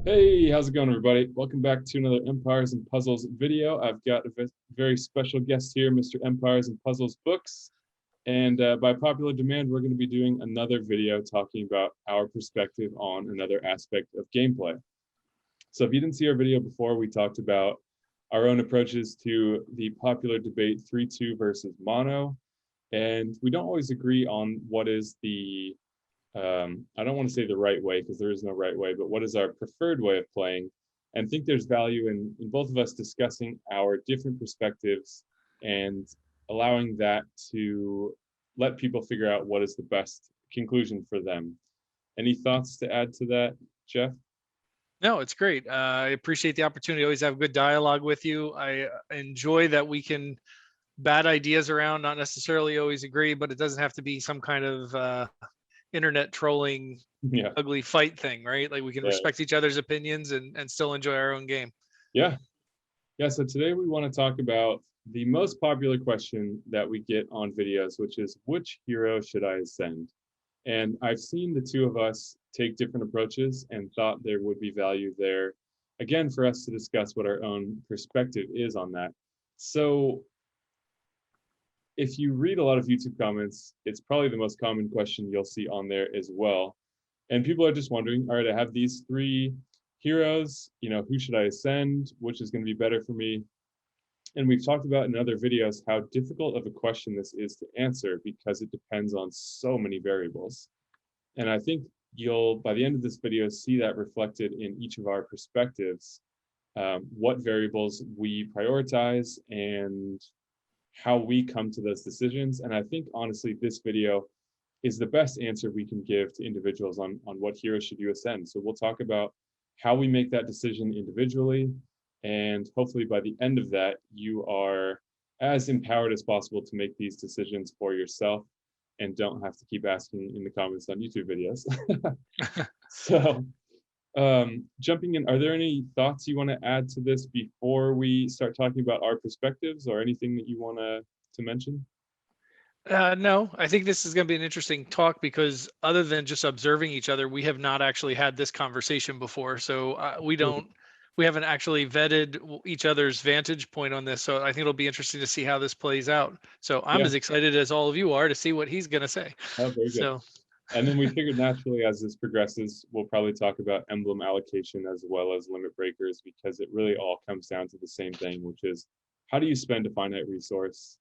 Hey, how's it going, everybody? Welcome back to another Empires and Puzzles video. I've got a very special guest here, Mr. Empires and Puzzles Books. And by popular demand, we're going to be doing another video talking about our perspective on another aspect of gameplay. So if you didn't see our video before, we talked about our own approaches to the popular debate 3-2 versus mono. And we don't always agree on what is I don't want to say the right way because there is no right way, but what is our preferred way of playing? And think there's value in both of us discussing our different perspectives and allowing that to let people figure out what is the best conclusion for them. Any thoughts to add to that, Jeff? No, it's great. I appreciate the opportunity. I always have good dialogue with you. I enjoy that we can bat ideas around, not necessarily always agree, but it doesn't have to be some kind of internet trolling, Yeah, ugly fight thing, right? Like we can yeah, respect each other's opinions and still enjoy our own game. yeah, yeah. So today we want to talk about the most popular question that we get on videos, which is which hero should I ascend? And I've seen the two of us take different approaches and thought there would be value there, again, for us to discuss what our own perspective is on that. So, if you read a lot of YouTube comments, it's probably the most common question you'll see on there as well. And people are just wondering, all right, I have these three heroes, who should I ascend? Which is going to be better for me? And we've talked about in other videos how difficult of a question this is to answer because it depends on so many variables. And I think you'll, by the end of this video, see that reflected in each of our perspectives, what variables we prioritize and how we come to those decisions. And I think, honestly, this video is the best answer we can give to individuals on what hero should you ascend. So we'll talk about how we make that decision individually. And hopefully by the end of that, you are as empowered as possible to make these decisions for yourself and don't have to keep asking in the comments on YouTube videos. So, jumping in, are there any thoughts you want to add to this before we start talking about our perspectives, or anything that you want to mention? No, I think this is going to be an interesting talk because other than just observing each other, we have not actually had this conversation before. So we haven't actually vetted each other's vantage point on this. So I think it'll be interesting to see how this plays out. So I'm Yeah, as excited as all of you are to see what he's going to say. oh, very good. So And then we figured naturally as this progresses, we'll probably talk about emblem allocation as well as limit breakers because it really all comes down to the same thing, which is how do you spend a finite resource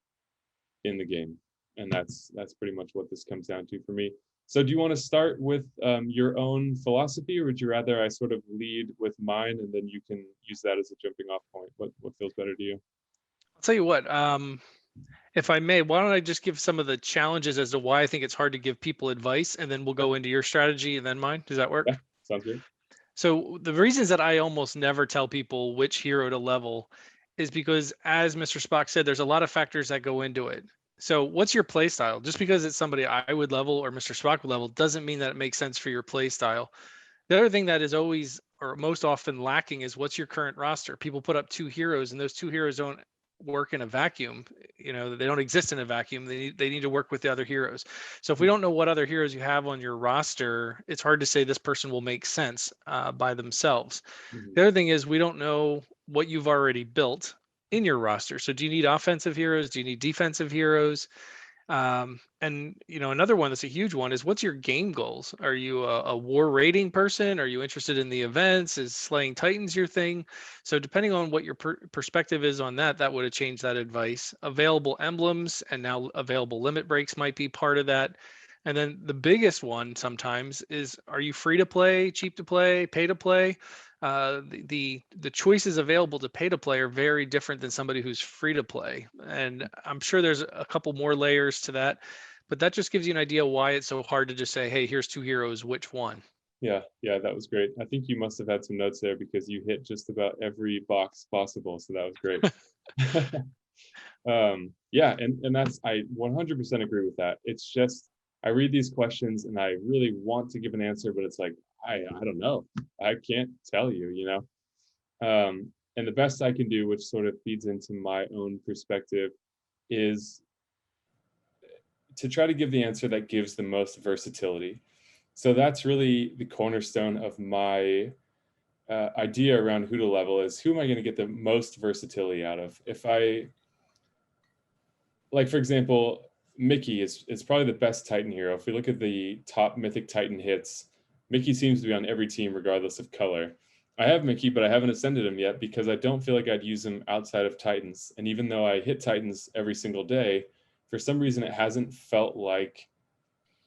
in the game? And that's pretty much what this comes down to for me. So do you want to start with your own philosophy, or would you rather I sort of lead with mine and then you can use that as a jumping off point? What feels better to you? I'll tell you what, if I may, why don't I just give some of the challenges as to why I think it's hard to give people advice, and then we'll Yeah, go into your strategy and then mine. Does that yeah, work? sounds good. So the reasons that I almost never tell people which hero to level is because, as Mr. Spock said, there's a lot of factors that go into it. So what's your play style? Just because it's somebody I would level or Mr. Spock would level doesn't mean that it makes sense for your play style. The other thing that is always or most often lacking is what's your current roster. People put up two heroes and those two heroes don't work in a vacuum. They don't exist in a vacuum. They need to work with the other heroes. So if we don't know what other heroes you have on your roster, it's hard to say this person will make sense by themselves. Mhm. The other thing is we don't know what you've already built in your roster. So do you need offensive heroes? Do you need defensive heroes? And another one that's a huge one is what's your game goals? Are you a war rating person? Are you interested in the events? Is slaying titans your thing? So depending on what your perspective is on that, that would have changed that advice. Available emblems and now available limit breaks might be part of that. And then the biggest one sometimes is, are you free to play, cheap to play, pay to play? The choices available to pay to play are very different than somebody who's free to play, and I'm sure there's a couple more layers to that, but that just gives you an idea why it's so hard to just say, hey, here's two heroes, which one? Yeah, yeah, that was great. I think you must have had some notes there because you hit just about every box possible. So that was great. Yeah, and that's I 100% agree with that. It's just I read these questions and I really want to give an answer, but it's like I don't know. I can't tell you, you know. And the best I can do, which sort of feeds into my own perspective, is to try to give the answer that gives the most versatility. So that's really the cornerstone of my idea around who to level is who am I going to get the most versatility out of? If I, like, for example, Mickey is probably the best Titan hero. If we look at the top Mythic Titan hits, Mickey seems to be on every team regardless of color. I have Mickey, but I haven't ascended him yet because I don't feel like I'd use him outside of Titans. And even though I hit Titans every single day, for some reason it hasn't felt like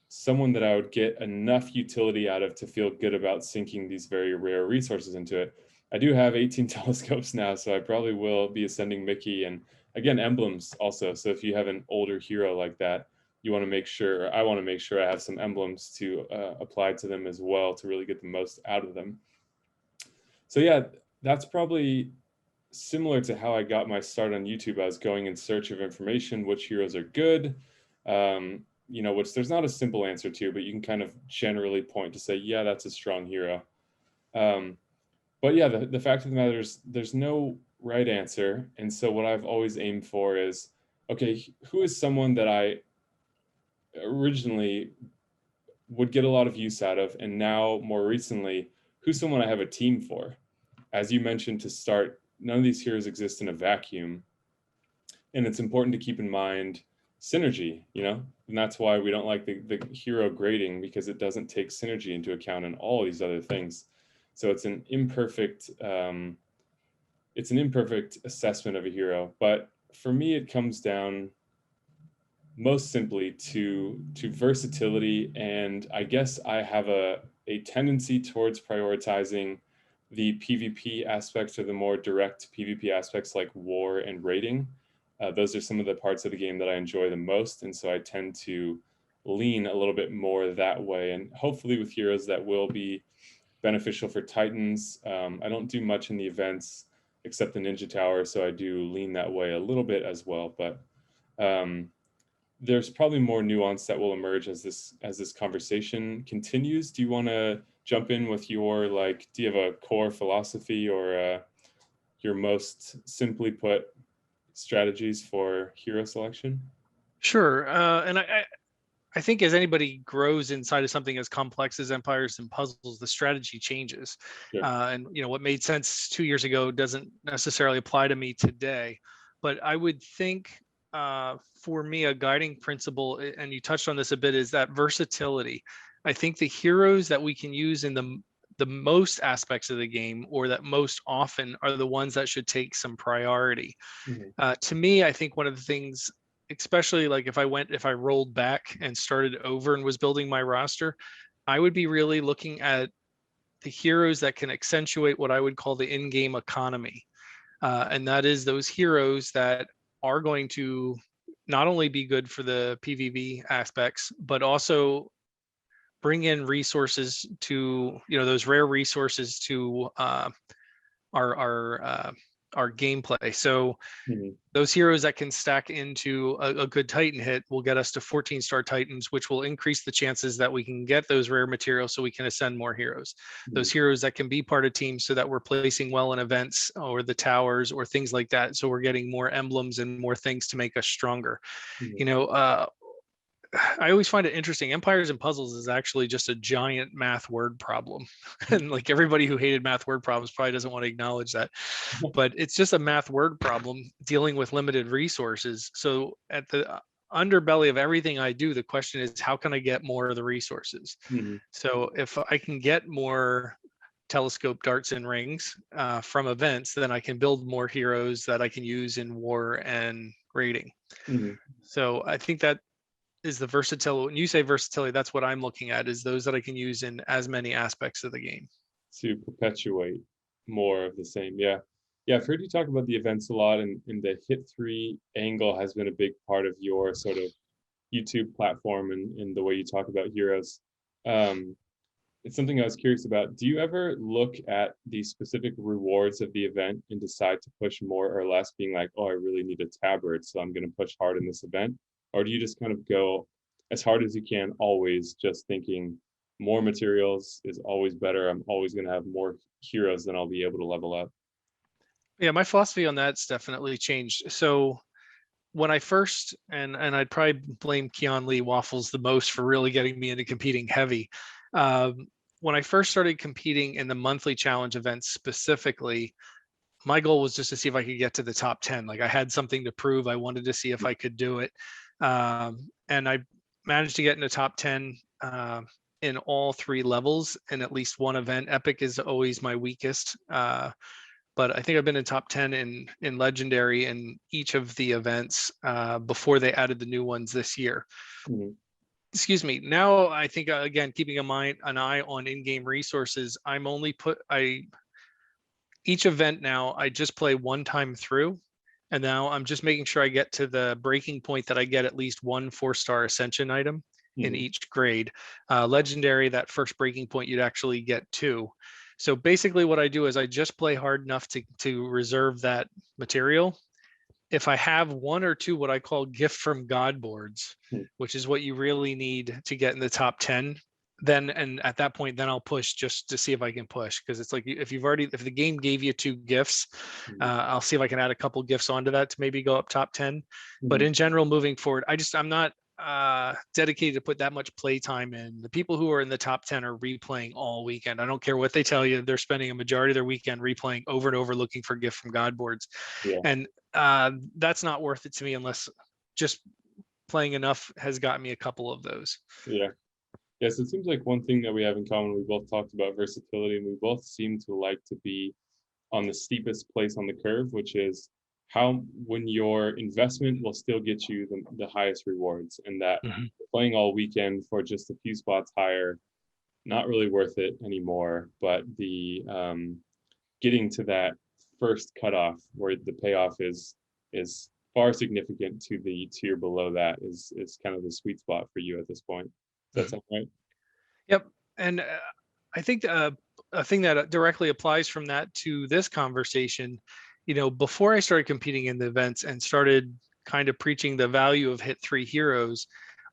someone that I would get enough utility out of to feel good about sinking these very rare resources into it. I do have 18 telescopes now, so I probably will be ascending Mickey, and again, emblems also. So if you have an older hero like that, you want to make sure, or I want to make sure I have some emblems to apply to them as well to really get the most out of them. So yeah, that's probably similar to how I got my start on YouTube. I was going in search of information, which heroes are good, which there's not a simple answer to, but you can kind of generally point to say, yeah, that's a strong hero. But yeah, the fact of the matter is there's no right answer. And so what I've always aimed for is, okay, who is someone that I originally would get a lot of use out of, and now more recently, who's someone I have a team for? As you mentioned to start, none of these heroes exist in a vacuum. And it's important to keep in mind synergy, and that's why we don't like the hero grading, because it doesn't take synergy into account and all these other things. So it's an imperfect assessment of a hero. But for me, it comes down most simply to versatility, and I guess I have a tendency towards prioritizing the PvP aspects or the more direct PvP aspects like war and raiding. Those are some of the parts of the game that I enjoy the most, and so I tend to lean a little bit more that way, and hopefully with heroes that will be beneficial for Titans. I don't do much in the events except the Ninja Tower, so I do lean that way a little bit as well, but there's probably more nuance that will emerge as this conversation continues. Do you want to jump in with your, like, do you have a core philosophy or your most simply put strategies for hero selection? Sure. And I think as anybody grows inside of something as complex as empires and puzzles, the strategy changes. Sure. And what made sense 2 years ago doesn't necessarily apply to me today. But I would think for me, a guiding principle, and you touched on this a bit, is that versatility. I think the heroes that we can use in the most aspects of the game, or that most often, are the ones that should take some priority. Mhm. To me, I think one of the things, especially like if I rolled back and started over and was building my roster, I would be really looking at the heroes that can accentuate what I would call the in-game economy. And that is those heroes that are going to not only be good for the PvP aspects, but also bring in resources to, those rare resources to our gameplay. So Mhm. those heroes that can stack into a good Titan hit will get us to 14-star Titans, which will increase the chances that we can get those rare materials so we can ascend more heroes. Mhm. Those heroes that can be part of teams so that we're placing well in events or the towers or things like that. So we're getting more emblems and more things to make us stronger. Mhm. You know, I always find it interesting. Empires and puzzles is actually just a giant math word problem. And like everybody who hated math word problems probably doesn't want to acknowledge that. But it's just a math word problem dealing with limited resources. So at the underbelly of everything I do, the question is, how can I get more of the resources? Mhm. So if I can get more telescope darts and rings from events, then I can build more heroes that I can use in war and raiding. Mhm. So I think that is the versatility. When you say versatility, that's what I'm looking at, is those that I can use in as many aspects of the game. To perpetuate more of the same. Yeah. Yeah, I've heard you talk about the events a lot, and the hit three angle has been a big part of your sort of YouTube platform and the way you talk about heroes. Um, it's something I was curious about. Do you ever look at the specific rewards of the event and decide to push more or less, being like, oh, I really need a tabard, so I'm going to push hard in this event? Or do you just kind of go as hard as you can, always just thinking more materials is always better? I'm always going to have more heroes than I'll be able to level up. Yeah, my philosophy on that's definitely changed. So when I first, and I'd probably blame Keon Lee Waffles the most for really getting me into competing heavy. Um, when I first started competing in the monthly challenge events specifically, my goal was just to see if I could get to the top 10. Like I had something to prove. I wanted to see if I could do it. And I managed to get in the top 10 in all 3 levels in at least one event. Epic is always my weakest. But I think I've been in top 10 in legendary in each of the events before they added the new ones this year. Mhm. Excuse me. Now I think again, keeping in mind an eye on in-game resources, each event now I just play one time through, and now I'm just making sure I get to the breaking point that I get at least one 4-star ascension item in Mhm. each grade. Legendary, that first breaking point, you'd actually get 2. So basically what I do is I just play hard enough to reserve that material. If I have 1 or 2 what I call gift from God boards, Mhm. which is what you really need to get in the top 10, then and at that point then I'll push just to see if I can push, because it's like if the game gave you 2 gifts, Mhm. I'll see if I can add a couple gifts onto that to maybe go up top 10. But Mhm. in general, moving forward, I'm not dedicated to put that much play time in. The people who are in the top 10 are replaying all weekend. I don't care what they tell you, they're spending a majority of their weekend replaying over and over looking for gift from God boards. Yeah. And that's not worth it to me unless just playing enough has gotten me a couple of those. Yeah. Yes, it seems like one thing that we have in common, we both talked about versatility, and we both seem to like to be on the steepest place on the curve, which is how when your investment will still get you the highest rewards, and that Mhm. playing all weekend for just a few spots higher, not really worth it anymore. But the getting to that first cutoff where the payoff is far significant to the tier below that is kind of the sweet spot for you at this point. Does that Mhm. sound right? Yep. And I think a thing that directly applies from that to this conversation, before I started competing in the events and started kind of preaching the value of hit 3 heroes,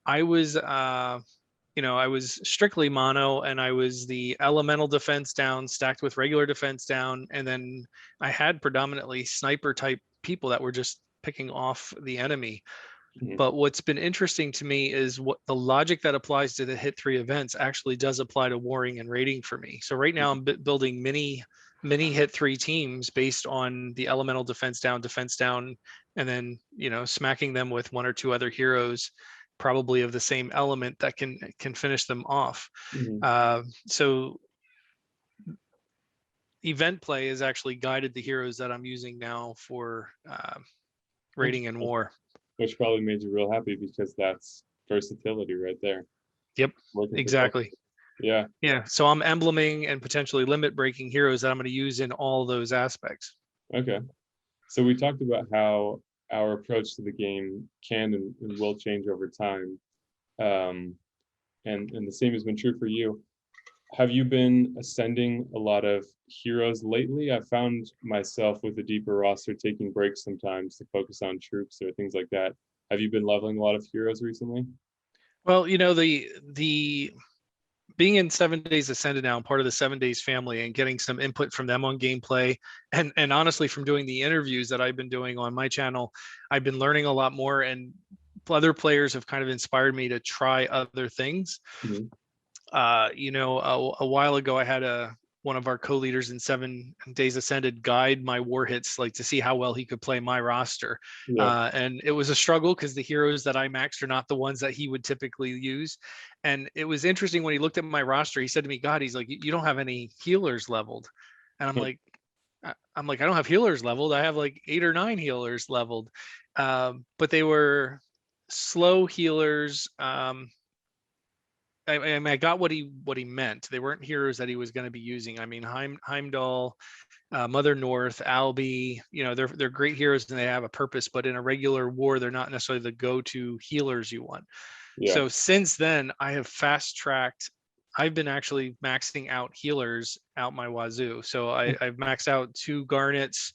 I was I was strictly mono, and I was the elemental defense down stacked with regular defense down. And then I had predominantly sniper type people that were just picking off the enemy. Mhm. But what's been interesting to me is what the logic that applies to the hit 3 events actually does apply to warring and raiding for me. So right now I'm building mini hit 3 teams based on the elemental defense down, and then smacking them with 1 or 2 other heroes, probably of the same element, that can finish them off. Mhm. So event play has actually guided the heroes that I'm using now for raiding and Interesting. war. Which probably made you real happy because that's versatility right there. Yep, Working for both. exactly. Yeah. Yeah, so I'm embleming and potentially limit breaking heroes that I'm going to use in all those aspects. Okay. So we talked about how our approach to the game can and will change over time. Um, and the same has been true for you. Have you been ascending a lot of heroes lately? I've found myself with a deeper roster taking breaks sometimes to focus on troops or things like that. Have you been leveling a lot of heroes recently? Well, the being in 7 days ascended now, I'm part of the 7 days family, and getting some input from them on gameplay, and honestly from doing the interviews that I've been doing on my channel, I've been learning a lot more, and other players have kind of inspired me to try other things. Mhm. A while ago, I had one of our co-leaders in 7 days ascended guide my war hits, like to see how well he could play my roster. Yeah. And it was a struggle because the heroes that I maxed are not the ones that he would typically use. And it was interesting when he looked at my roster, he said to me, God, he's like, you don't have any healers leveled. And I'm like, I don't have healers leveled. I have like 8 or 9 healers leveled. But they were slow healers. I got what he meant. They weren't heroes that he was going to be using. I mean, Heimdall, Mother North, Albie, they're great heroes and they have a purpose. But in a regular war, they're not necessarily the go-to healers you want. Yeah. So since then, I have fast tracked. I've been actually maxing out healers out my wazoo. So I've maxed out 2 Garnets,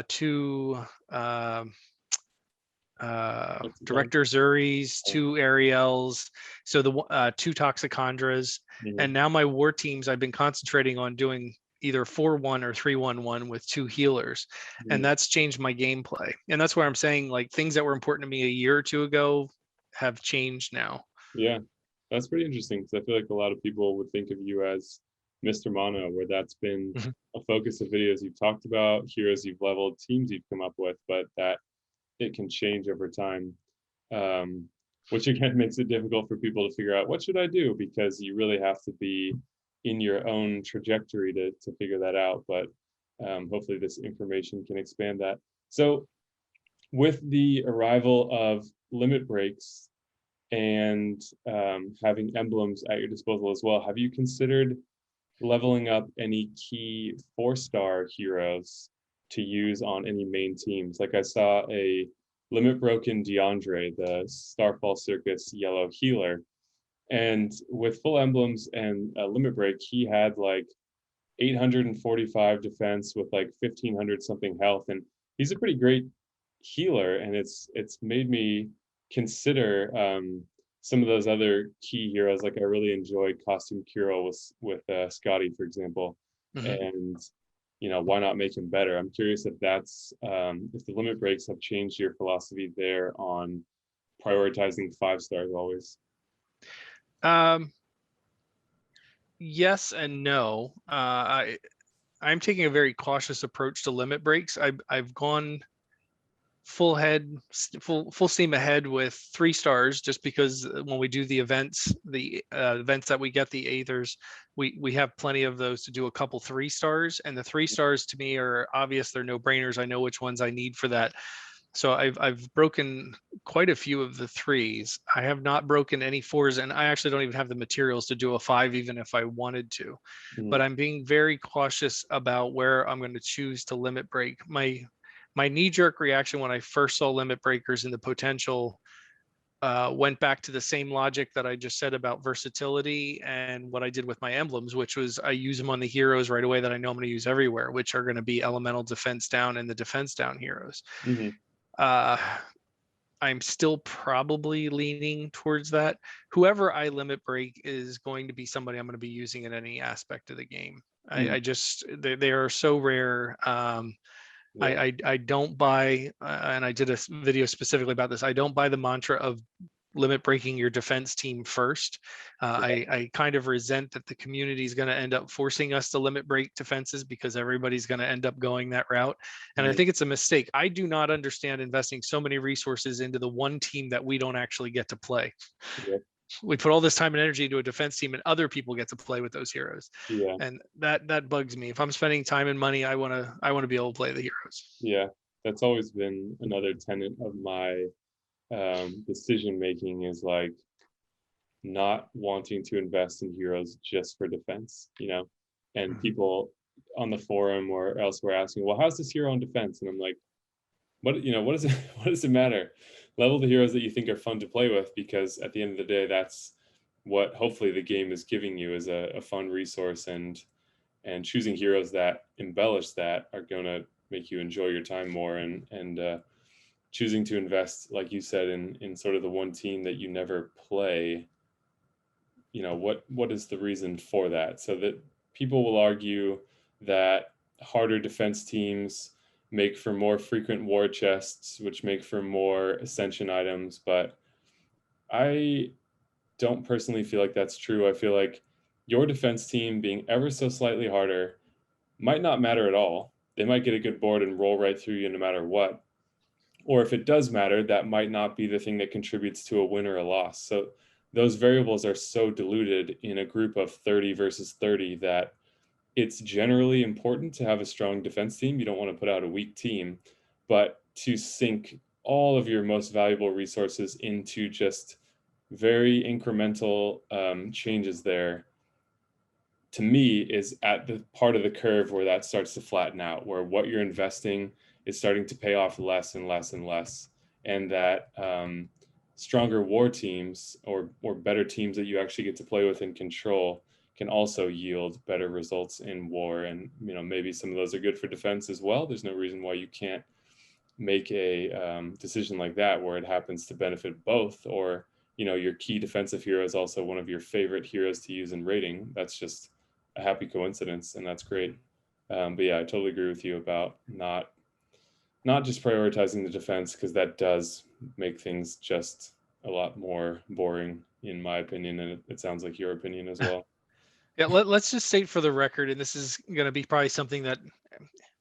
2 That's fun. Director Zuri's, 2 Ariels, so the 2 Toxicandras, Mhm. and now my war teams I've been concentrating on doing either 4-1 or 3-1-1 with 2 healers, and Mhm. that's changed my gameplay. And that's where I'm saying, like, things that were important to me a year or 2 ago have changed now. Yeah. That's pretty interesting because I feel like a lot of people would think of you as Mr. Mono, where that's been Mhm. a focus of videos you've talked about, heroes you've leveled, teams you've come up with, but that it can change over time, um, which again makes it difficult for people to figure out what should I do because you really have to be in your own trajectory to figure that out. But hopefully, this information can expand that. So, with the arrival of limit breaks and having emblems at your disposal as well, have you considered leveling up any key 4-star heroes to use on any main teams? Like I saw a limit broken DeAndre, the Starfall Circus yellow healer, and with full emblems and a limit break, he had like 845 defense with like 1500 something health, and he's a pretty great healer. And it's made me consider some of those other key heroes. Like I really enjoyed Costume Kiro with Scotty, for example, Mhm. and why not make him better? I'm curious if that's if the limit breaks have changed your philosophy there on prioritizing 5 stars always. Um, yes and no. I'm taking a very cautious approach to limit breaks. I've gone full steam ahead with 3 stars, just because when we do the events that we get, the Aethers, we have plenty of those to do a couple 3 stars, and the 3 stars to me are obvious. They're no brainers. I know which ones I need for that. So I've broken quite a few of the 3s. I have not broken any 4s, and I actually don't even have the materials to do a 5, even if I wanted to. But Mm, I'm being very cautious about where I'm going to choose to limit break. My knee-jerk reaction when I first saw limit breakers and the potential went back to the same logic that I just said about versatility and what I did with my emblems, which was I use them on the heroes right away that I know I'm going to use everywhere, which are going to be elemental defense down and the defense down heroes. hmm Uh, I'm still probably leaning towards that. Whoever I limit break is going to be somebody I'm going to be using in any aspect of the game. mm, I just they are so rare. yeah. I don't buy, and I did a video specifically about this. I don't buy the mantra of limit breaking your defense team first. I kind of resent that the community is going to end up forcing us to limit break defenses because everybody's going to end up going that route. And I Mm, think it's a mistake. I do not understand investing so many resources into the one team that we don't actually get to play. yeah. We put all this time and energy into a defense team, and other people get to play with those heroes, Yeah. and that bugs me. If I'm spending time and money, I want to be able to play the heroes. Yeah, that's always been another tenet of my decision making is like not wanting to invest in heroes just for defense. And Mhm. people on the forum or elsewhere asking, well, how's this hero on defense? And I'm like, what does it what does it matter? Level the heroes that you think are fun to play with, because at the end of the day, that's what hopefully the game is giving you is a fun resource, and choosing heroes that embellish that are going to make you enjoy your time more, and choosing to invest, like you said, in sort of the one team that you never play. What is the reason for that? So that people will argue that harder defense teams make for more frequent war chests, which make for more ascension items, but I don't personally feel like that's true. I feel like your defense team being ever so slightly harder might not matter at all. They might get a good board and roll right through you no matter what. Or if it does matter, that might not be the thing that contributes to a win or a loss. So those variables are so diluted in a group of 30 versus 30 that it's generally important to have a strong defense team. You don't want to put out a weak team, but to sink all of your most valuable resources into just very incremental changes there, to me, is at the part of the curve where that starts to flatten out, where what you're investing is starting to pay off less and less and less, and that stronger war teams or better teams that you actually get to play with and control can also yield better results in war. And maybe some of those are good for defense as well. There's no reason why you can't make a decision like that where it happens to benefit both, or your key defensive hero is also one of your favorite heroes to use in raiding. That's just a happy coincidence, and that's great. But yeah, I totally agree with you about not just prioritizing the defense, because that does make things just a lot more boring. in my opinion, and it sounds like your opinion as well. Yeah, let's just state for the record, and this is going to be probably something that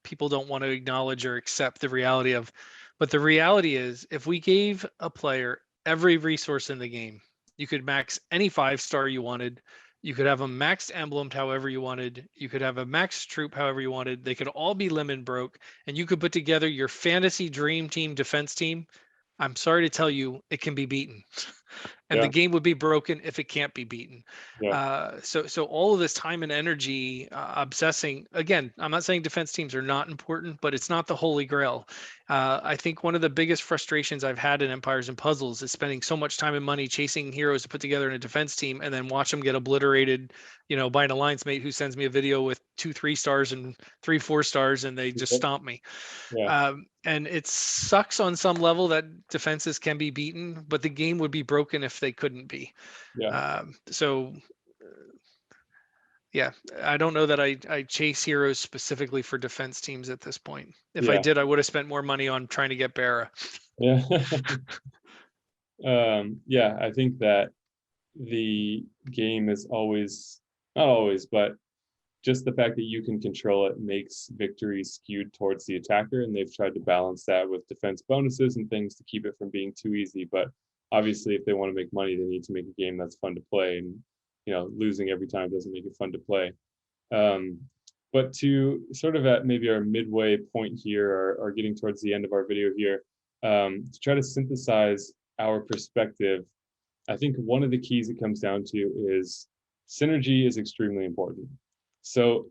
people don't want to acknowledge or accept the reality of, but the reality is if we gave a player every resource in the game, you could max any 5-star you wanted, you could have a maxed emblemed however you wanted, you could have a maxed troop however you wanted, they could all be lemon broke, and you could put together your fantasy dream team defense team. I'm sorry to tell you, it can be beaten. And the Yeah, game would be broken if it can't be beaten. yeah, So all of this time and energy obsessing. Again, I'm not saying defense teams are not important, but it's not the holy grail. I think one of the biggest frustrations I've had in Empires and Puzzles is spending so much time and money chasing heroes to put together in a defense team, and then watch them get obliterated. By an alliance mate who sends me a video with 2 3-stars and 3 4-stars, and they just yep, stomp me. yeah, And it sucks on some level that defenses can be beaten, but the game would be broken if they couldn't be. yeah, So yeah, I don't know that I chase heroes specifically for defense teams at this point. If I yeah, did, I would have spent more money on trying to get Barra. yeah. Yeah, I think that the game is always, not always, but just the fact that you can control it makes victory skewed towards the attacker, and they've tried to balance that with defense bonuses and things to keep it from being too easy. But obviously, if they want to make money, they need to make a game that's fun to play, and losing every time doesn't make it fun to play. Um, but to sort of at maybe our midway point here, or getting towards the end of our video here, to try to synthesize our perspective, I think one of the keys it comes down to is synergy is extremely important. So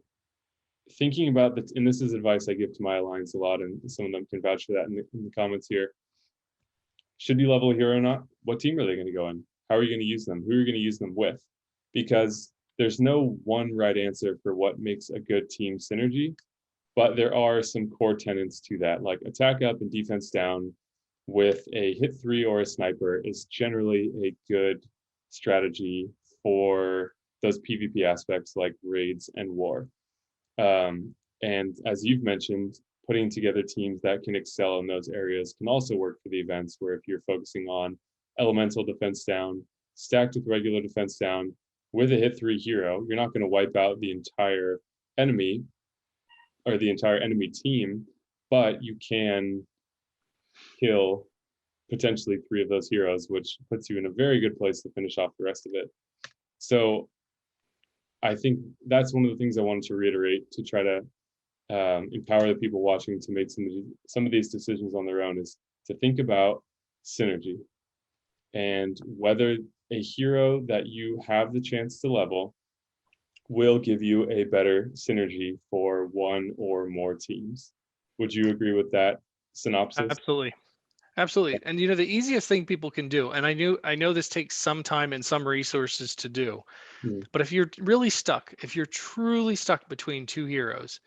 thinking about that, and this is advice I give to my alliance a lot, and some of them can vouch for that in the comments here. Should you level a hero or not? What team are they going to go in? How are you going to use them? Who are you going to use them with? Because there's no one right answer for what makes a good team synergy, but there are some core tenets to that, like attack up and defense down with a hit 3 or a sniper is generally a good strategy for those PvP aspects like raids and war. And as you've mentioned, putting together teams that can excel in those areas can also work for the events where if you're focusing on elemental defense down, stacked with regular defense down, with a hit 3 hero, you're not going to wipe out the entire enemy or the entire enemy team, but you can kill potentially 3 of those heroes, which puts you in a very good place to finish off the rest of it. So I think that's one of the things I wanted to reiterate to try to empower the people watching to make some of these decisions on their own, is to think about synergy and whether a hero that you have the chance to level will give you a better synergy for one or more teams. Would you agree with that synopsis? Absolutely. Absolutely. And the easiest thing people can do, and I know this takes some time and some resources to do, Hmm. but if you're really stuck, if you're truly stuck between two heroes,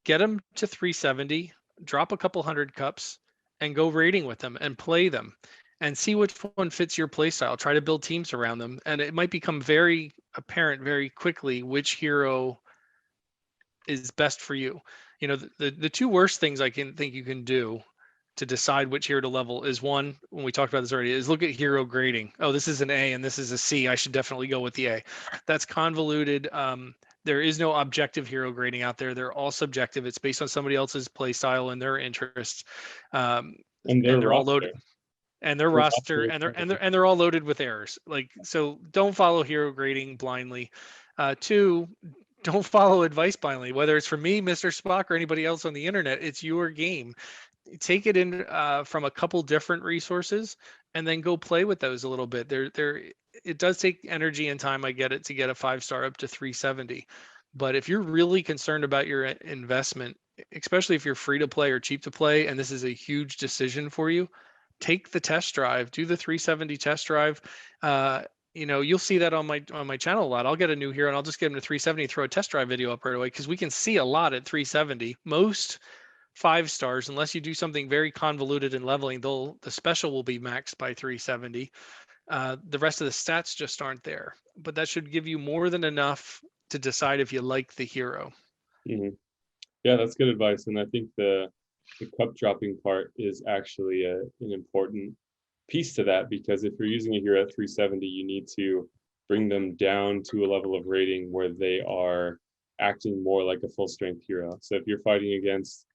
get them to 370, drop a couple hundred cups, and go raiding with them and play them and see which one fits your play style. Try to build teams around them. And it might become very apparent very quickly which hero is best for you. The two worst things I can think you can do to decide which hero to level is, one, when we talked about this already, is look at hero grading. Oh, this is an A and this is a C. I should definitely go with the A. That's convoluted. There is no objective hero grading out there. They're all subjective. It's based on somebody else's play style and their interests. Um, And their and they're all roster. loaded, and their Their roster, roster is and they're and perfect. they're and they're all loaded with errors. Like, so don't follow hero grading blindly. Two, don't follow advice blindly, whether it's from me, Mr. Spock, or anybody else on the internet. It's your game. Take it in from a couple different resources, and then go play with those a little bit. It does take energy and time, I get it, to get a 5-star up to 370. But if you're really concerned about your investment, especially if you're free to play or cheap to play, and this is a huge decision for you, take the test drive, do the 370 test drive. You'll see that on my channel a lot. I'll get a new hero and I'll just get him to 370, throw a test drive video up right away, because we can see a lot at 370. Most 5-stars, unless you do something very convoluted in leveling, the special will be maxed by 370. The rest of the stats just aren't there, but that should give you more than enough to decide if you like the hero. Mhm. Yeah, that's good advice. And I think the cup dropping part is actually an important piece to that, because if you're using a hero at 370, you need to bring them down to a level of rating where they are acting more like a full strength hero. So if you're fighting against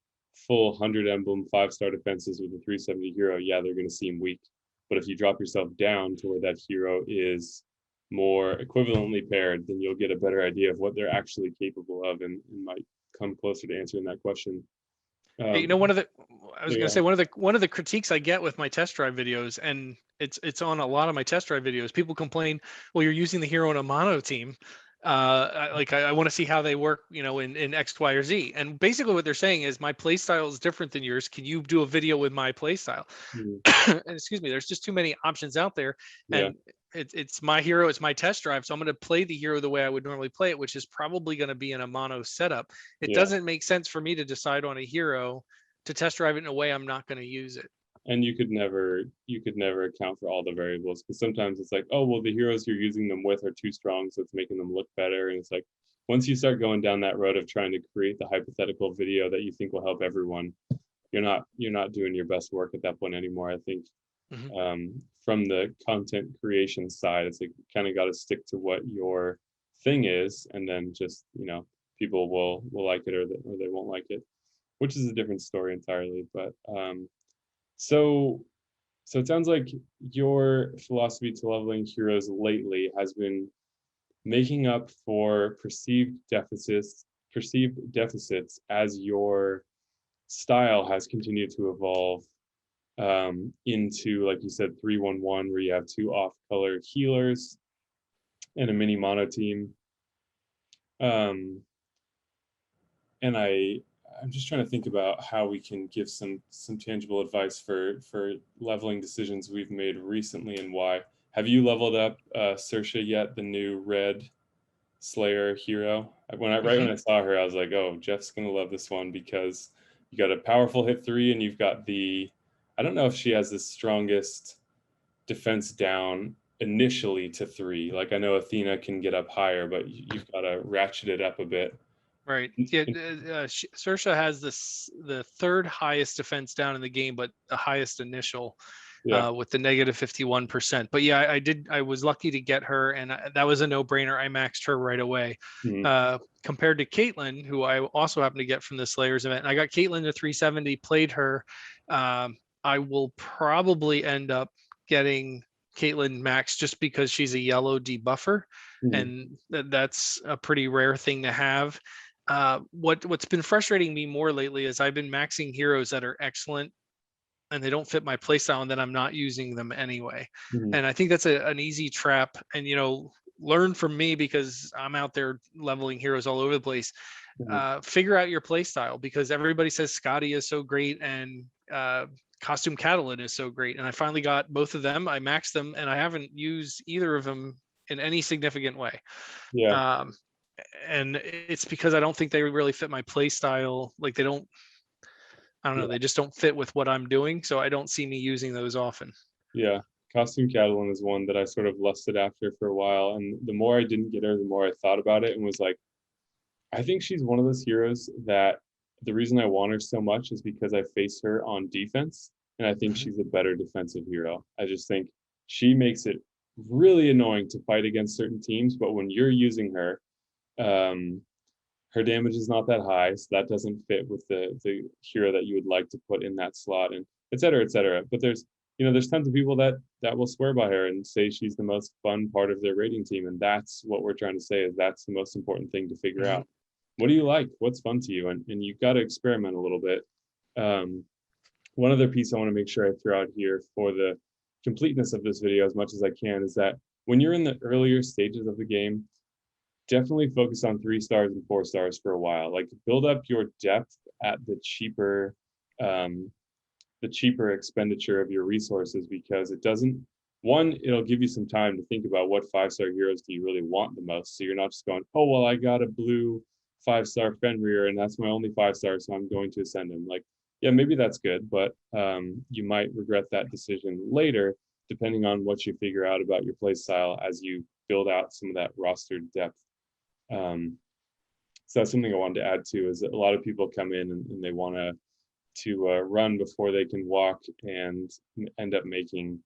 full 100 emblem 5-star defenses with a 370 hero, yeah, they're going to seem weak. But if you drop yourself down to where that hero is more equivalently paired, then you'll get a better idea of what they're actually capable of, and might come closer to answering that question. Hey, you Um, know, I was going to yeah, say one of the critiques I get with my test drive videos, and it's on a lot of my test drive videos. People complain, well, you're using the hero in a mono team. I want to see how they work, you know, in X, Y, or Z. And basically, what they're saying is my play style is different than yours. Can you do a video with my play style? mm, And excuse me, there's just too many options out there, yeah, and it's my hero, it's my test drive, so I'm going to play the hero the way I would normally play it, which is probably going to be in a mono setup. It yeah. doesn't make sense for me to decide on a hero to test drive it in a way I'm not going to use it. And you could never account for all the variables, because sometimes it's like, oh well, the heroes you're using them with are too strong, so it's making them look better. And it's like, once you start going down that road of trying to create the hypothetical video that you think will help everyone, you're not doing your best work at that point anymore. I think Mhm. from the content creation side, it's like you kind of got to stick to what your thing is, and then just, people will like it, or they won't like it, which is a different story entirely. But so so it sounds like your philosophy to leveling heroes lately has been making up for perceived deficits as your style has continued to evolve, into, like you said, 3-1-1, where you have two off-color healers and a mini mono team. Um, and I'm just trying to think about how we can give some tangible advice for leveling decisions we've made recently, and why. Have you leveled up Sersha yet, the new red Slayer hero? Right when I saw her, I was like, oh, Jeff's gonna love this one, because you got a powerful hit 3, and you've got the, I don't know if she has the strongest defense down initially to 3. Like, I know Athena can get up higher, but you've got to ratchet it up a bit. Right. Yeah. Sersha has the third highest defense down in the game, but the highest initial, Yeah. with the negative 51%. But yeah, I was lucky to get her, and that was a no brainer. I maxed her right away. Mhm. Compared to Caitlyn, who I also happened to get from the Slayers event. And I got Caitlyn to 370, played her. I will probably end up getting Caitlyn max just because she's a yellow debuffer, Mhm. and that's a pretty rare thing to have. What's been frustrating me more lately is I've been maxing heroes that are excellent and they don't fit my playstyle, and then I'm not using them anyway. Mhm. And I think that's an easy trap. And learn from me, because I'm out there leveling heroes all over the place. Mhm. Figure out your playstyle, because everybody says Scotty is so great and Costume Catalan is so great. And I finally got both of them. I maxed them, and I haven't used either of them in any significant way. Yeah. Um, and it's because I don't think they really fit my play style. Like, I don't know, Yeah. they just don't fit with what I'm doing. So I don't see me using those often. Yeah. Costume Catalan is one that I sort of lusted after for a while, and the more I didn't get her, the more I thought about it and was like, I think she's one of those heroes that the reason I want her so much is because I face her on defense, and I think Mhm. she's a better defensive hero. I just think she makes it really annoying to fight against certain teams, but when you're using her, um, her damage is not that high, so that doesn't fit with the hero that you would like to put in that slot, and et cetera, et cetera. But there's tons of people that will swear by her and say she's the most fun part of their rating team, and that's what we're trying to say, is that's the most important thing to figure Mhm. out. What do you like? What's fun to you? And you've got to experiment a little bit. Um, One other piece I want to make sure I throw out here for the completeness of this video as much as I can is that when you're in the earlier stages of the game, definitely focus on 3 stars and 4 stars for a while. Like, build up your depth at um, the cheaper expenditure of your resources, because it doesn't, one, it'll give you some time to think about what 5-star heroes do you really want the most. So you're not just going, oh well, I got a blue 5-star Fenrir and that's my only 5-star, so I'm going to ascend him. Like, yeah, maybe that's good, but you might regret that decision later, depending on what you figure out about your play style as you build out some of that roster depth. So that's something I wanted to add too, is that a lot of people come in and they want to run before they can walk, and end up making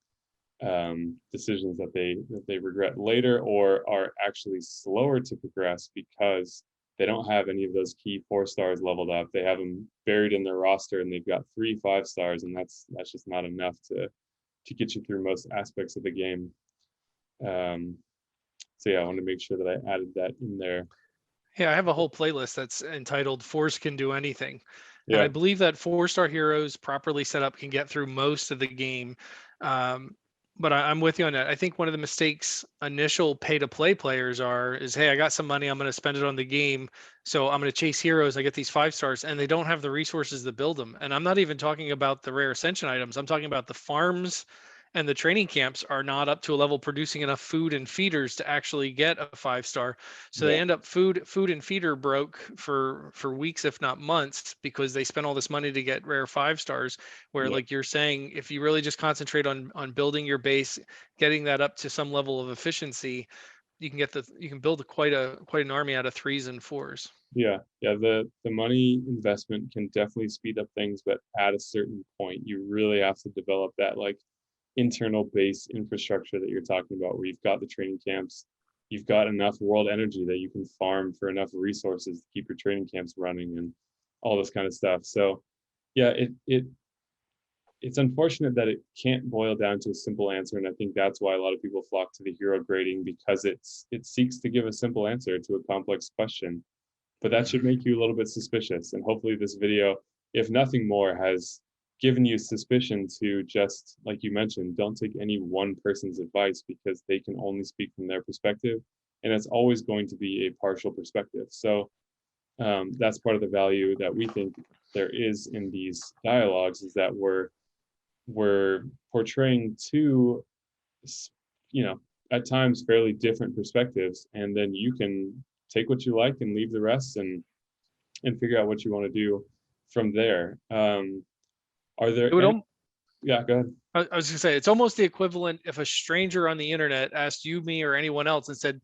decisions that they regret later, or are actually slower to progress because they don't have any of those key 4 stars leveled up. They have them buried in their roster, and they've got 3 5 stars, and that's just not enough to get you through most aspects of the game. So yeah, I want to make sure that I added that in there. Yeah, I have a whole playlist that's entitled Force Can Do Anything. And I Yeah, believe that 4-star heroes properly set up can get through most of the game. Um, but I'm with you on that. I think one of the mistakes initial pay to play players is, hey, I got some money, I'm going to spend it on the game. So I'm going to chase heroes. I get these 5 stars, and they don't have the resources to build them. And I'm not even talking about the rare ascension items. I'm talking about the farms and the training camps are not up to a level producing enough food and feeders to actually get a 5-star. So they yeah, end up food and feeder broke for weeks, if not months, because they spent all this money to get rare 5 stars. Where, yeah, like you're saying, if you really just concentrate on building your base, getting that up to some level of efficiency, you can build quite an army out of 3s and 4s. yeah. The money investment can definitely speed up things, but at a certain point, you really have to develop that like internal base infrastructure that you're talking about, where you've got the training camps, you've got enough world energy that you can farm for enough resources to keep your training camps running and all this kind of stuff. So yeah, it's unfortunate that it can't boil down to a simple answer, and I think that's why a lot of people flock to the hero grading, because it seeks to give a simple answer to a complex question. But that should make you a little bit suspicious, and hopefully this video, if nothing more, has given you suspicion to, just like you mentioned, don't take any one person's advice, because they can only speak from their perspective, and it's always going to be a partial perspective. So that's part of the value that we think there is in these dialogues, is that we're portraying 2, you know, at times fairly different perspectives, and then you can take what you like and leave the rest, and figure out what you want to do from there. Are there It would any? al- Yeah, go ahead. I was gonna say it's almost the equivalent if a stranger on the internet asked you, me, or anyone else and said,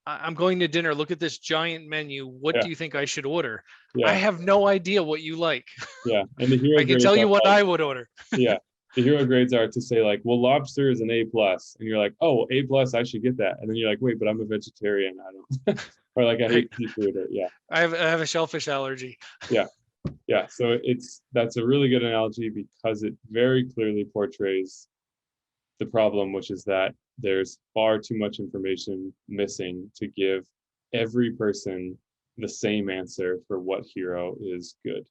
I'm going to dinner. Look at this giant menu. What Yeah, do you think I should order? I yeah, have no idea what you like. yeah. And the hero I can grades tell are you what like, I would order. yeah, the hero grades are to say like, well, lobster is an A plus, and you're like, oh, A plus, I should get that, and then you're like, wait, but I'm a vegetarian, I don't, or like I Right. hate seafood, or yeah, I have a shellfish allergy. yeah. Yeah, so that's a really good analogy, because it very clearly portrays the problem, which is that there's far too much information missing to give every person the same answer for what hero is good.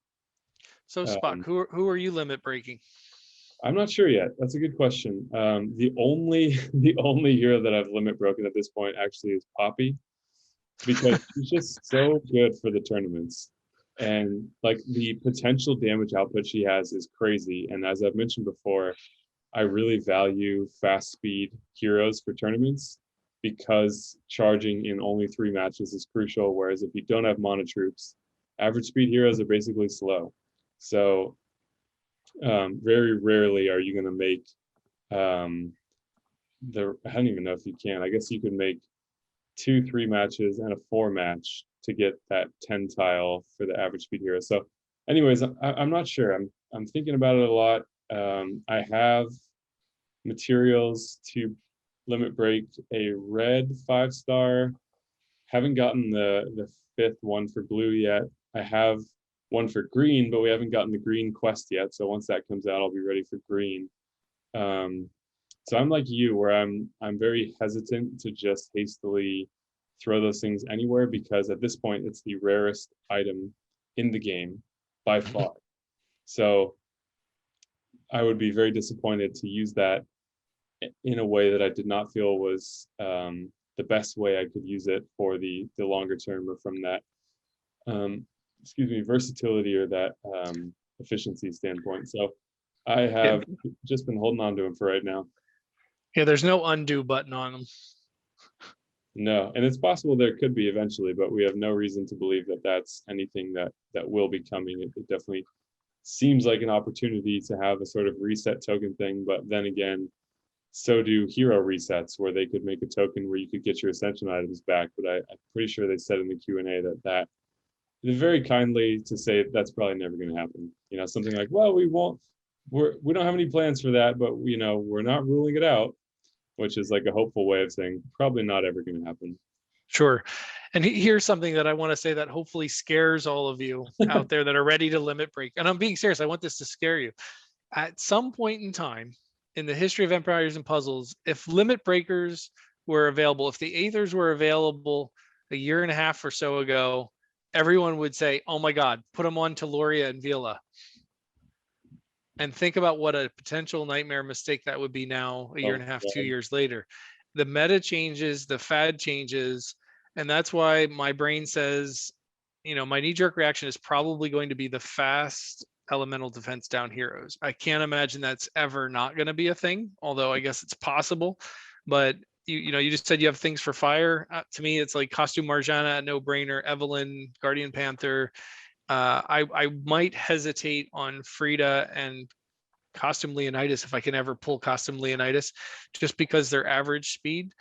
So Spock, Um, who are you limit breaking? I'm not sure yet. That's a good question. The only the only hero that I've limit broken at this point actually is Poppy, because she's just so good for the tournaments. And like the potential damage output she has is crazy. And as I've mentioned before, I really value fast speed heroes for tournaments, because charging in only 3 matches is crucial. Whereas if you don't have mana troops, average speed heroes are basically slow. So very rarely are you going to make I don't even know if you can. I guess you could make 2 3 matches and a 4 match to get that 10 tile for the average speed hero. So, anyways, I'm not sure. I'm thinking about it a lot. I have materials to limit break a red 5 star. Haven't gotten the 5th one for blue yet. I have one for green, but we haven't gotten the green quest yet. So once that comes out, I'll be ready for green. Um, so I'm like you, where I'm very hesitant to just hastily throw those things anywhere, because at this point it's the rarest item in the game by far. So I would be very disappointed to use that in a way that I did not feel was the best way I could use it for the longer term, or from that excuse me, versatility, or that efficiency standpoint. So I Yeah, have just been holding on to him for right now. yeah. There's no undo button on them. No, and it's possible there could be eventually, but we have no reason to believe that that's anything that will be coming. It definitely seems like an opportunity to have a sort of reset token thing, but then again, so do hero resets, where they could make a token where you could get your ascension items back. But I'm pretty sure they said in the Q&A that they're very kindly to say that's probably never going to happen. You know, something like, well, we won't we don't have any plans for that, but we're not ruling it out, which is like a hopeful way of saying probably not ever going to happen. Sure. And here's something that I want to say that hopefully scares all of you out there that are ready to limit break. And I'm being serious. I want this to scare you. At some point in time in the history of Empires and Puzzles, if limit breakers were available, if the Aethers were available a year and a half or so ago, everyone would say, oh my God, put them on Teloria and Vila. And think about what a potential nightmare mistake that would be now, a year and a half, 2 years later. The meta changes, the fad changes, and that's why my brain says, my knee-jerk reaction is probably going to be the fast elemental defense down heroes. I can't imagine that's ever not going to be a thing, although I guess it's possible. But you just said you have things for fire. To me, it's like Costume Marjana, no brainer. Evelyn, Guardian Panther. I might hesitate on Frida and Costume Leonidas if I can ever pull Costume Leonidas, just because they're average speed.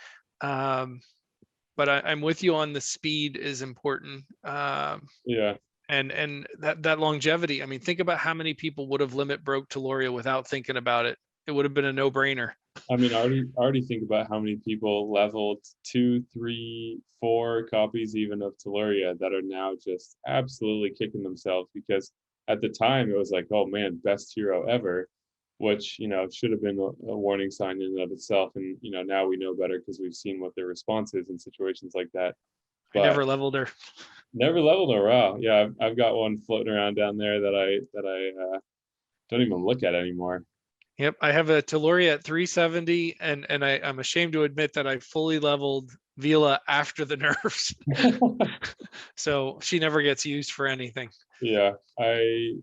But I'm with you on the speed is important. Yeah. And that longevity. I mean, think about how many people would have limit broke Teloria without thinking about it. It would have been a no-brainer. I mean, already think about how many people leveled 2, 3, 4 copies even of Teluria that are now just absolutely kicking themselves, because at the time it was like, oh man, best hero ever, which should have been a warning sign in and of itself. And now we know better because we've seen what their response is in situations like that. I But never leveled her. never leveled her. Wow, yeah, I've got one floating around down there that I don't even look at anymore. Yep, I have a Teluria at 370, and I'm ashamed to admit that I fully leveled Vila after the nerfs. So she never gets used for anything. Yeah, I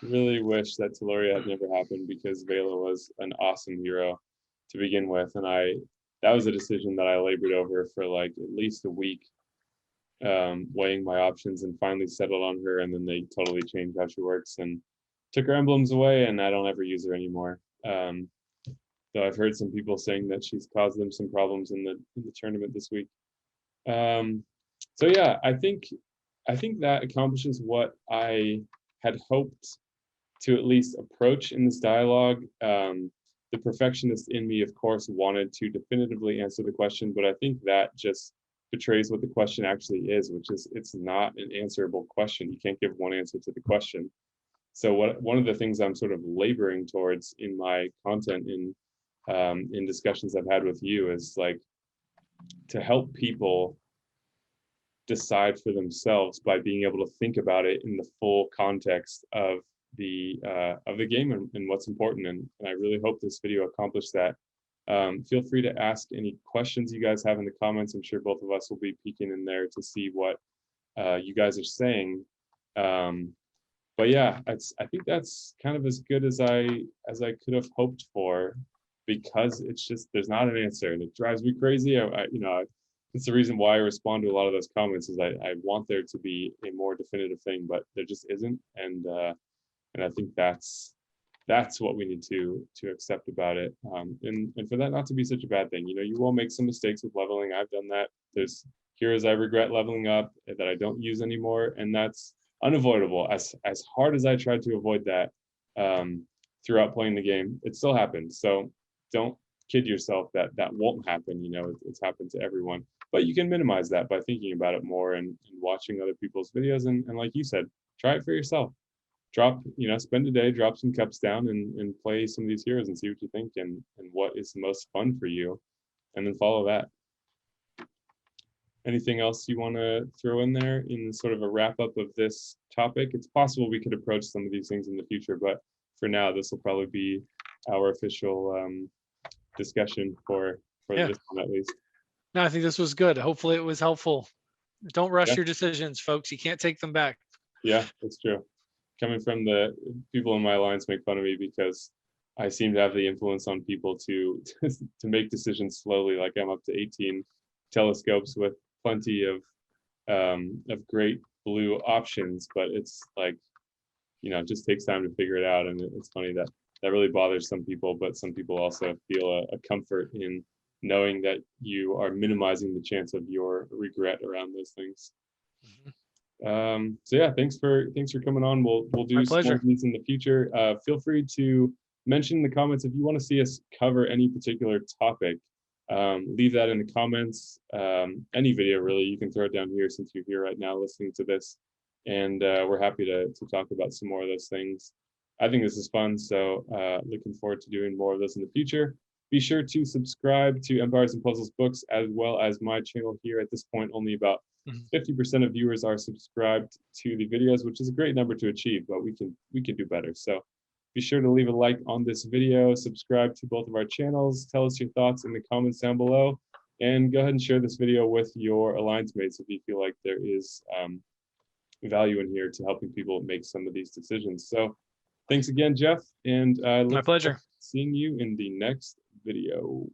really wish that Teluria had never happened, because Vela was an awesome hero to begin with, and that was a decision that I labored over for like at least a week, weighing my options, and finally settled on her. And then they totally changed how she works and took her emblems away, and I don't ever use her anymore. Though I've heard some people saying that she's caused them some problems in the tournament this week. So yeah, I think that accomplishes what I had hoped to at least approach in this dialogue. The perfectionist in me, of course, wanted to definitively answer the question, but I think that just betrays what the question actually is, which is it's not an answerable question. You can't give one answer to the question. So one of the things I'm sort of laboring towards in my content, in discussions I've had with you, is like to help people decide for themselves by being able to think about it in the full context of the game, and what's important. And I really hope this video accomplished that. Feel free to ask any questions you guys have in the comments. I'm sure both of us will be peeking in there to see what you guys are saying. But yeah, I think that's kind of as good as I could have hoped for, because it's just there's not an answer, and it drives me crazy. It's the reason why I respond to a lot of those comments, is I want there to be a more definitive thing, but there just isn't. And I think that's what we need to accept about it. And for that not to be such a bad thing. You will make some mistakes with leveling. I've done that. There's heroes I regret leveling up that I don't use anymore, and that's unavoidable. As hard as I tried to avoid that throughout playing the game, it still happens. So don't kid yourself that won't happen. It's happened to everyone. But you can minimize that by thinking about it more, and watching other people's videos, and like you said, try it for yourself. Spend a day, drop some cups down, and play some of these heroes and see what you think, and what is the most fun for you, and then follow that. Anything else you want to throw in there in sort of a wrap up of this topic? It's possible we could approach some of these things in the future, but for now, this will probably be our official discussion for this one at least. No, I think this was good. Hopefully it was helpful. Don't rush Yeah. your decisions, folks. You can't take them back. Yeah, that's true. Coming from the people in my alliance make fun of me because I seem to have the influence on people to make decisions slowly. Like I'm up to 18 telescopes with plenty of great blue options, but it's like, it just takes time to figure it out. And it's funny that really bothers some people, but some people also feel a comfort in knowing that you are minimizing the chance of your regret around those things. Mm-hmm. So yeah, thanks for coming on. We'll My do some more pleasure. of these in the future. Feel free to mention in the comments if you want to see us cover any particular topic. Leave that in the comments. Any video really, you can throw it down here since you're here right now listening to this, and we're happy to talk about some more of those things. I think this is fun, so looking forward to doing more of this in the future. Be sure to subscribe to Empires and Puzzles books as well as my channel here. At this point, only about Mhm. 50% of viewers are subscribed to the videos, which is a great number to achieve, but we can do better. So be sure to leave a like on this video, subscribe to both of our channels, tell us your thoughts in the comments down below, and go ahead and share this video with your alliance mates if you feel like there is value in here to helping people make some of these decisions. So thanks again, Jeff, and I My look forward pleasure. to seeing you in the next video.